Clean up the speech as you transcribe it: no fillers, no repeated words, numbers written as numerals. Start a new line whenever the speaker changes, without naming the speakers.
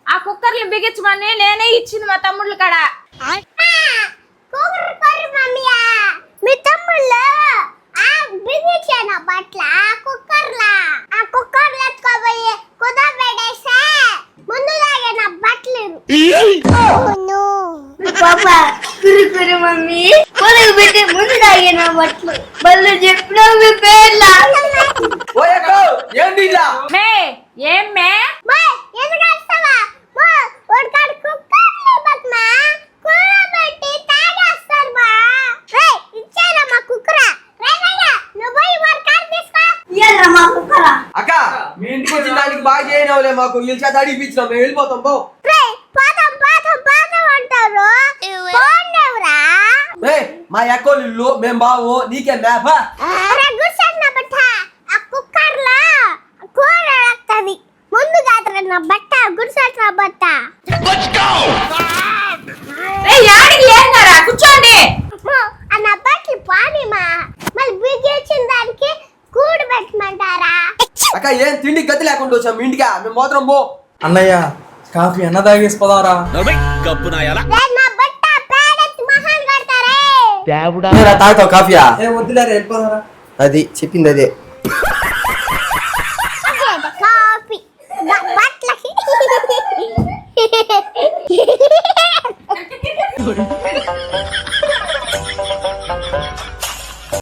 ఆ కుక్కర్లు బిగించమని నేనే ఇచ్చింది మా తమ్ముళ్ళు కాడ.
మీ తమ్ముళ్ళు బిగించాను బట్ల కుక్కర్లు ఎత్తుకోబోయి కుదబెడేసే ముందు తాగిన బట్టలు.
పాపా కురు కురు మమ్మీ కొరకు పెట్టి ముందు తాగిన బట్టలు బళ్ళు చెప్పినావు మీ పేర్ల.
మే ఏం మే
అక్క మీ ఇంటికి వచ్చిన దానికి బాగా చేయనవులే, మాకు వీళ్ళ చేత అడిగిపించినాం, మేము వెళ్ళిపోతాం. పో మా ఎక్కోళ్ళు ఇల్లు మేము బావు నీకే మేపా.
ముందు జాతర నా బట్ట గుడిసెట్ నా బట్ట
కూర్చోండి.
నా బట్టలు పానిమా మళ్ళీ బిగించిన దానికి కూడు పెట్టమంటారా?
అక్క ఏం తిండి గతి లేకుండా వచ్చాం మీ ఇంటికా, మేము మాత్రం పో.
అన్నయ్య కాఫీ అన్న తాగేసిపోదారా?
తాగుతావు కాఫీయా?
వద్దులేరా వెళ్ళిపోదారా?
అది చెప్పింది అదే.
కాఫీ బట్టలకి